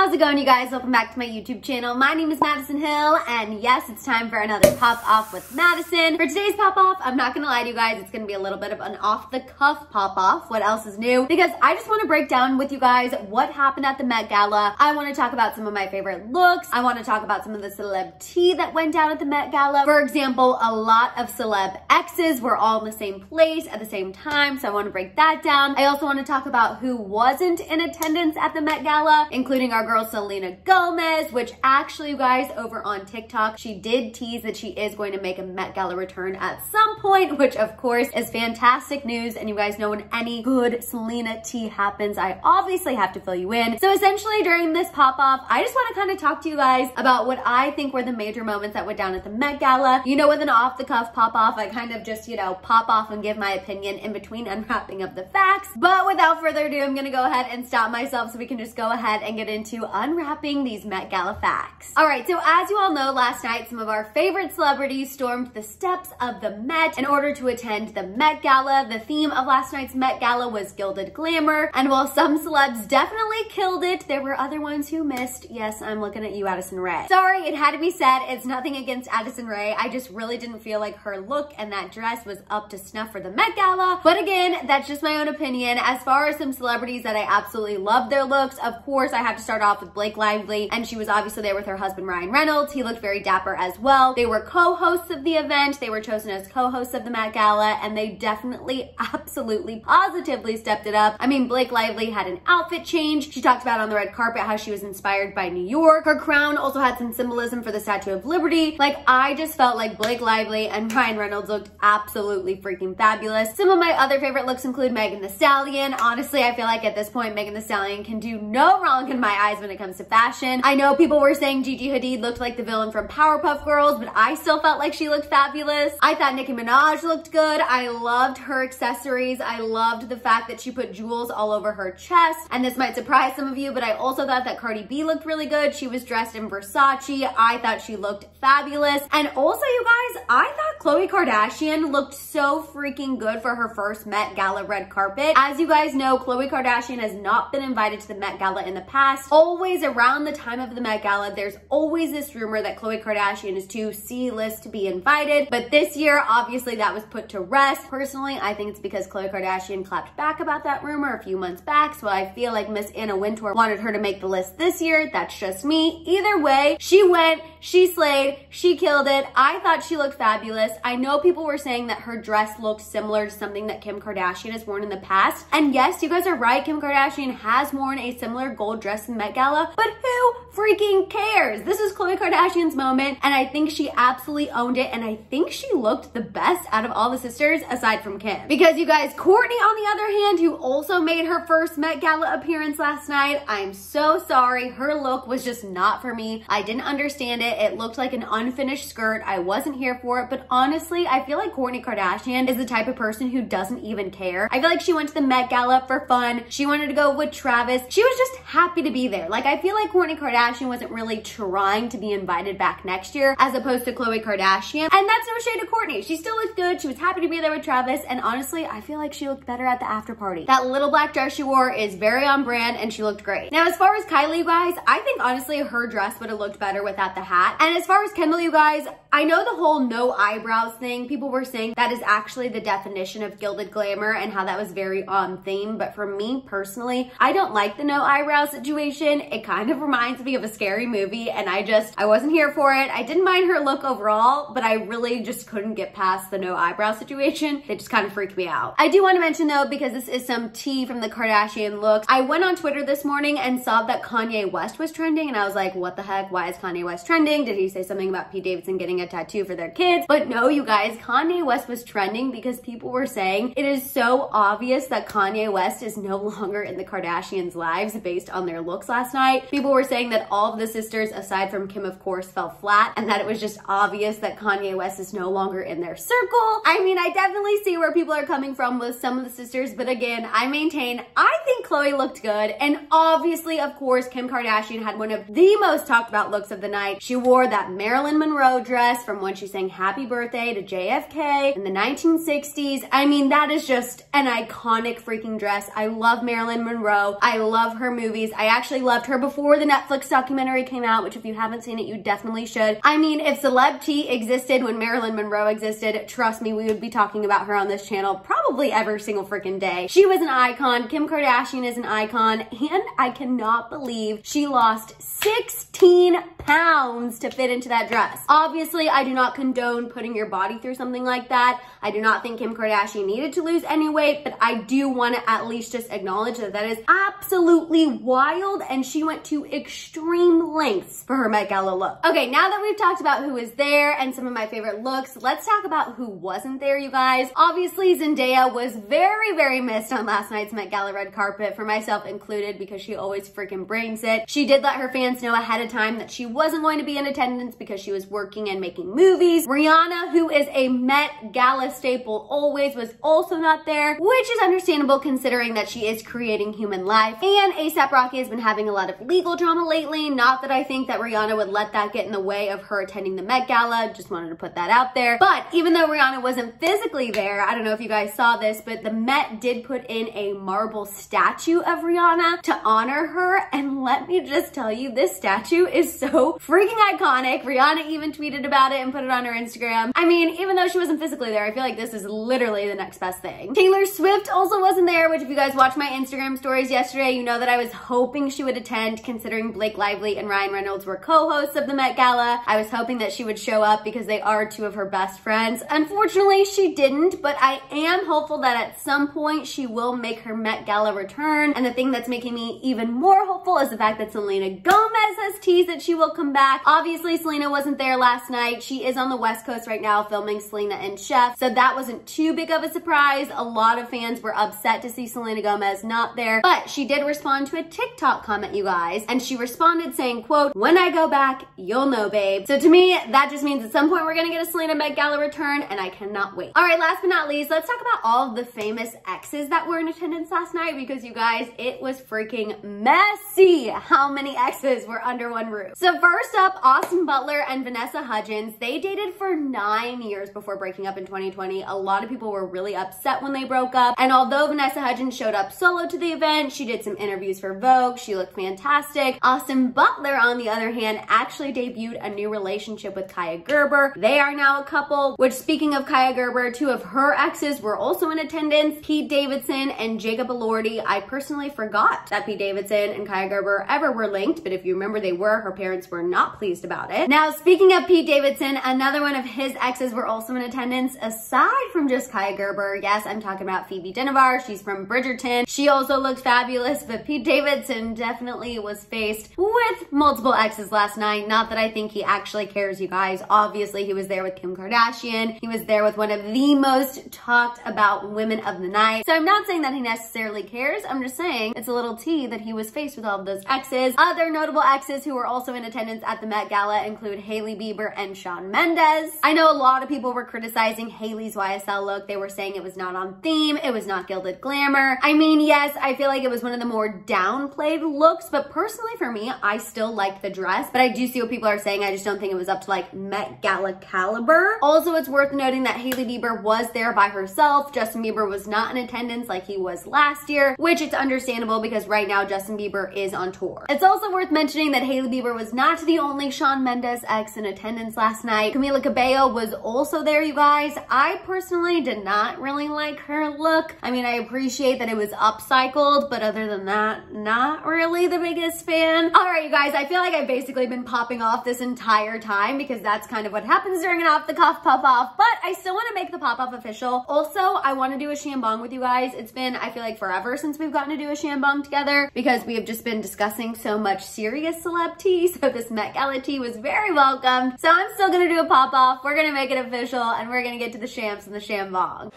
How's it going, you guys? Welcome back to my YouTube channel. My name is Maddison Hill, and yes, it's time for another Pop Off with Maddison. For today's Pop Off, I'm not gonna lie to you guys, it's gonna be a little bit of an off-the-cuff Pop Off. What else is new? Because I just wanna break down with you guys what happened at the Met Gala. I wanna talk about some of my favorite looks. I wanna talk about some of the celeb tea that went down at the Met Gala. For example, a lot of celeb exes were all in the same place at the same time, so I wanna break that down. I also wanna talk about who wasn't in attendance at the Met Gala, including our girl Selena Gomez, which actually, you guys, over on TikTok, she did tease that she is going to make a Met Gala return at some point, which of course is fantastic news. And you guys know when any good Selena tea happens, I obviously have to fill you in. So essentially during this pop-off, I just want to kind of talk to you guys about what I think were the major moments that went down at the Met Gala. You know, with an off-the-cuff pop-off, I kind of just, you know, pop off and give my opinion in between unwrapping of the facts. But without further ado, I'm gonna go ahead and stop myself so we can just go ahead and get into unwrapping these Met Gala facts. All right, so as you all know, last night, some of our favorite celebrities stormed the steps of the Met in order to attend the Met Gala. The theme of last night's Met Gala was gilded glamour, and while some celebs definitely killed it, there were other ones who missed. Yes, I'm looking at you, Maddison I. Sorry, it had to be said. It's nothing against Maddison I. I just really didn't feel like her look and that dress was up to snuff for the Met Gala. But again, that's just my own opinion. As far as some celebrities that I absolutely love their looks, of course, I have to start off with Blake Lively, and she was obviously there with her husband Ryan Reynolds. He looked very dapper as well. They were co-hosts of the event. They were chosen as co-hosts of the Met Gala, and they definitely, absolutely, positively stepped it up. I mean, Blake Lively had an outfit change. She talked about on the red carpet how she was inspired by New York. Her crown also had some symbolism for the Statue of Liberty. Like, I just felt like Blake Lively and Ryan Reynolds looked absolutely freaking fabulous. Some of my other favorite looks include Megan Thee Stallion. Honestly, I feel like at this point, Megan Thee Stallion can do no wrong in my eyes when it comes to fashion. I know people were saying Gigi Hadid looked like the villain from Powerpuff Girls, but I still felt like she looked fabulous. I thought Nicki Minaj looked good. I loved her accessories. I loved the fact that she put jewels all over her chest. And this might surprise some of you, but I also thought that Cardi B looked really good. She was dressed in Versace. I thought she looked fabulous. And also, you guys, I thought Khloe Kardashian looked so freaking good for her first Met Gala red carpet. As you guys know, Khloe Kardashian has not been invited to the Met Gala in the past. Always around the time of the Met Gala, there's always this rumor that Khloe Kardashian is too C-list to be invited. But this year, obviously that was put to rest. Personally, I think it's because Khloe Kardashian clapped back about that rumor a few months back. So I feel like Miss Anna Wintour wanted her to make the list this year. That's just me. Either way, she went, she slayed, she killed it. I thought she looked fabulous. I know people were saying that her dress looked similar to something that Kim Kardashian has worn in the past. And yes, you guys are right. Kim Kardashian has worn a similar gold dress in Met Gala, but who freaking cares? This is Khloe Kardashian's moment, and I think she absolutely owned it, and I think she looked the best out of all the sisters aside from Kim. Because you guys, Kourtney, on the other hand, who also made her first Met Gala appearance last night, I'm so sorry. Her look was just not for me. I didn't understand it. It looked like an unfinished skirt. I wasn't here for it, but honestly, I feel like Kourtney Kardashian is the type of person who doesn't even care. I feel like she went to the Met Gala for fun. She wanted to go with Travis. She was just happy to be there. Like, I feel like Kourtney Kardashian wasn't really trying to be invited back next year as opposed to Khloe Kardashian. And that's no shade to Kourtney. She still looked good. She was happy to be there with Travis. And honestly, I feel like she looked better at the after party. That little black dress she wore is very on brand and she looked great. Now, as far as Kylie, you guys, I think honestly her dress would have looked better without the hat. And as far as Kendall, you guys, I know the whole no eyebrows thing, people were saying that is actually the definition of gilded glamour and how that was very on theme. But for me personally, I don't like the no eyebrow situation. It kind of reminds me of a scary movie and I wasn't here for it. I didn't mind her look overall, but I really just couldn't get past the no eyebrow situation. It just kind of freaked me out. I do want to mention though, because this is some tea from the Kardashian looks, I went on Twitter this morning and saw that Kanye West was trending and I was like, what the heck? Why is Kanye West trending? Did he say something about Pete Davidson getting a tattoo for their kids? But no, you guys, Kanye West was trending because people were saying it is so obvious that Kanye West is no longer in the Kardashians' lives based on their looks last night. People were saying that all of the sisters, aside from Kim, of course, fell flat and that it was just obvious that Kanye West is no longer in their circle. I mean, I definitely see where people are coming from with some of the sisters, but again, I maintain, I think Khloe looked good. And obviously, of course, Kim Kardashian had one of the most talked about looks of the night. She wore that Marilyn Monroe dress from when she sang Happy Birthday to JFK in the 1960s. I mean, that is just an iconic freaking dress. I love Marilyn Monroe. I love her movies. I actually loved her before the Netflix documentary came out, which if you haven't seen it, you definitely should. I mean, if celeb tea existed when Marilyn Monroe existed, trust me, we would be talking about her on this channel probably every single freaking day. She was an icon. Kim Kardashian is an icon, and I cannot believe she lost 16 pounds to fit into that dress. Obviously, I do not condone putting your body through something like that. I do not think Kim Kardashian needed to lose any weight, but I do want to at least just acknowledge that that is absolutely wild, and she went to extreme lengths for her Met Gala look. Okay, now that we've talked about who was there and some of my favorite looks, let's talk about who wasn't there, you guys. Obviously, Zendaya was very, very missed on last night's Met Gala red carpet, for myself included, because she always freaking brings it. She did let her fans know ahead of time that she wasn't going to be in attendance because she was working and making movies. Rihanna, who is a Met Gala staple always, was also not there, which is understandable considering that she is creating human life. And A$AP Rocky has been having a lot of legal drama lately. Not that I think that Rihanna would let that get in the way of her attending the Met Gala. Just wanted to put that out there. But even though Rihanna wasn't physically there, I don't know if you guys saw this, but the Met did put in a marble statue of Rihanna to honor her. And let me just tell you, this statue is so freaking iconic. Rihanna even tweeted about it and put it on her Instagram. I mean, even though she wasn't physically there, I feel like this is literally the next best thing. Taylor Swift also wasn't there, which if you guys watched my Instagram stories yesterday, you know that I was hoping she would attend, considering Blake Lively and Ryan Reynolds were co-hosts of the Met Gala. I was hoping that she would show up because they are two of her best friends. Unfortunately, she didn't, but I am hopeful that at some point she will make her Met Gala return. And the thing that's making me even more hopeful is the fact that Selena Gomez has teased that she will come back. Obviously, Selena wasn't there last night. She is on the West Coast right now filming Selena and Chef, so that wasn't too big of a surprise. A lot of fans were upset to see Selena Gomez not there, but she did respond to a TikTok comment, you guys, and she responded saying, quote, "When I go back, you'll know, babe." So to me, that just means at some point we're gonna get a Selena Met Gala return, and I cannot wait. All right, last but not least, let's talk about all of the famous exes that were in attendance last night, because you guys, it was freaking messy how many exes were under one roof. So first up, Austin Butler and Vanessa Hudgens, they dated for 9 years before breaking up in 2020. A lot of people were really upset when they broke up. And although Vanessa Hudgens showed up solo to the event, she did some interviews for Vogue. She looked fantastic. Austin Butler, on the other hand, actually debuted a new relationship with Kaya Gerber. They are now a couple, which, speaking of Kaya Gerber, two of her exes were also in attendance, Pete Davidson and Jacob Elordi. I personally forgot that Pete Davidson and Kaya Gerber ever were linked, but if you remember, they were. Her parents were not pleased about it. Now, speaking of Pete Davidson, another one of his exes were also in attendance, aside from just Kaya Gerber. Yes, I'm talking about Phoebe Dynevor. She's from Bridgerton. She also looked fabulous, but Pete Davidson definitely was faced with multiple exes last night. Not that I think he actually cares, you guys. Obviously, he was there with Kim Kardashian. He was there with one of the most talked about women of the night. So I'm not saying that he necessarily cares. I'm just saying it's a little tea that he was faced with all of those exes. Other notable exes who were also in attendance at the Met Gala include Hailey Bieber and Shawn Mendes. I know a lot of people were criticizing Hailey's YSL look. They were saying it was not on theme. It was not gilded glamour. I mean, yes, I feel like it was one of the more downplayed looks, but personally for me, I still liked the dress, but I do see what people are saying. I just don't think it was up to like Met Gala caliber. Also, it's worth noting that Hailey Bieber was there by herself. Justin Bieber was not in attendance like he was last year, which it's understandable because right now Justin Bieber is on tour. It's also worth mentioning that Hailey Bieber was not the only Shawn Mendes ex in attendance last night. Camila Cabello was also there, you guys. I personally did not really like her look. I mean, I appreciate that it was upcycled, but other than that, not really the biggest fan. All right, you guys, I feel like I've basically been popping off this entire time because that's kind of what happens during an off the cuff pop off, but I still want to make the pop off official. Also, I want to do a shambong with you guys. It's been, I feel like, forever since we've gotten to do a shambong together because we have just been discussing so much serious celeb tea. So this Met Gala tea was very welcome. So I'm still going to do a pop off. We're going to make it official and we're going to get to the shams and the shambong.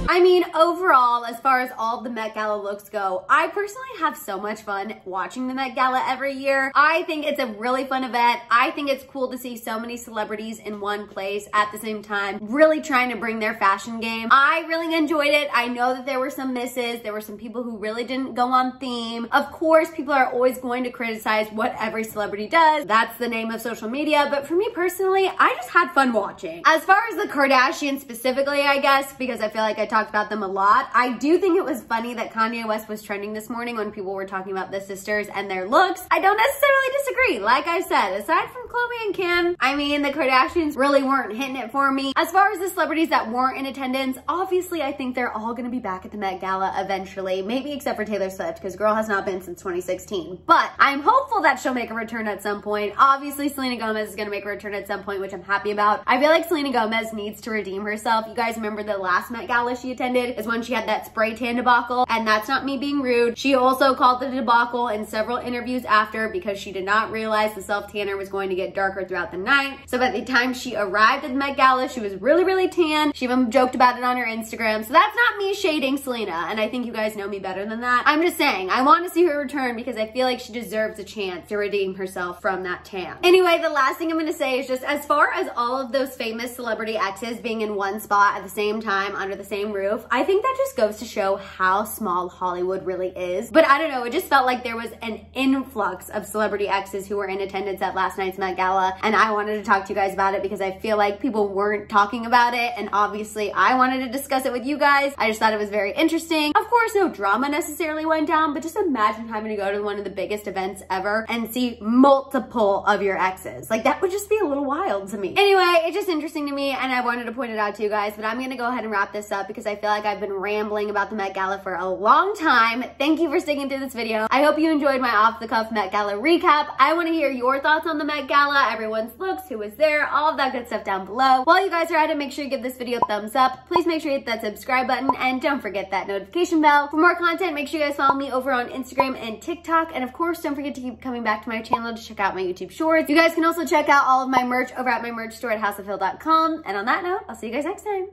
I mean, overall, as far as all the Met Gala looks go, I personally have so much fun watching the Met Gala every year. I think it's a really fun event. I think it's cool to see so many celebrities in one place at the same time, really trying to bring their fashion game. I really enjoyed it. I know that there were some misses. There were some people who really didn't go on theme. Of course, people are always going to criticize what every celebrity does. That's the name of social media. But for me personally, I just had fun watching. As far as the Kardashians specifically, I guess, because I feel like I talked about them a lot, I do think it was funny that Kanye West was trending this morning when people were talking about the sisters and their looks. I don't necessarily disagree. Like I said, aside from Khloe and Kim, I mean, the Kardashians really weren't hitting it for me. As far as the celebrities that weren't in attendance, obviously I think they're all gonna be back at the Met Gala eventually, maybe except for Taylor Swift, because girl has not been since 2016. But I'm hopeful that she'll make a return at some point. Obviously, Selena Gomez is gonna make a return at some point, which I'm happy about. I feel like Selena Gomez needs to redeem herself. You guys remember the last Met Gala she attended is when she had that spray tan debacle, and that's not me being rude. She also called the debacle in several interviews after because she did not realize the self-tanner was going to get darker throughout the night. So by the time she arrived at the Met Gala, she was really, really tan. She even joked about it on her Instagram. So that's not me shading Selena, and I think you guys know me better than that. I'm just saying, I want to see her return because I feel like she deserves a chance to redeem herself from that tan. Anyway, the last thing I'm gonna say is just as far as all of those famous celebrity exes being in one spot at the same time under the same roof, I think that just goes to show how small Hollywood really is. But I don't know, it just felt like there was an influx of celebrity exes who were in attendance at last night's Met Gala, and I wanted to talk to you guys about it because I feel like people weren't talking about it, and obviously I wanted to discuss it with you guys. I just thought it was very interesting. Of course, no drama necessarily went down, but just imagine having to go to one of the biggest events ever and see multiple of your exes. Like, that would just be a little wild to me. Anyway, it's just interesting to me, and I wanted to point it out to you guys, but I'm gonna go ahead and wrap this up because I feel like I've been rambling about the Met Gala for a long time. Thank you for sticking through this video. I hope you enjoyed my off-the-cuff Met Gala recap. I want to hear your thoughts on the Met Gala, everyone's looks, who was there, all of that good stuff down below. While you guys are at it, make sure you give this video a thumbs up. Please make sure you hit that subscribe button, and don't forget that notification bell. For more content, make sure you guys follow me over on Instagram and TikTok, and of course, don't forget to keep coming back to my channel to check out my YouTube shorts. You guys can also check out all of my merch over at my merch store at houseofhill.com. And on that note, I'll see you guys next time.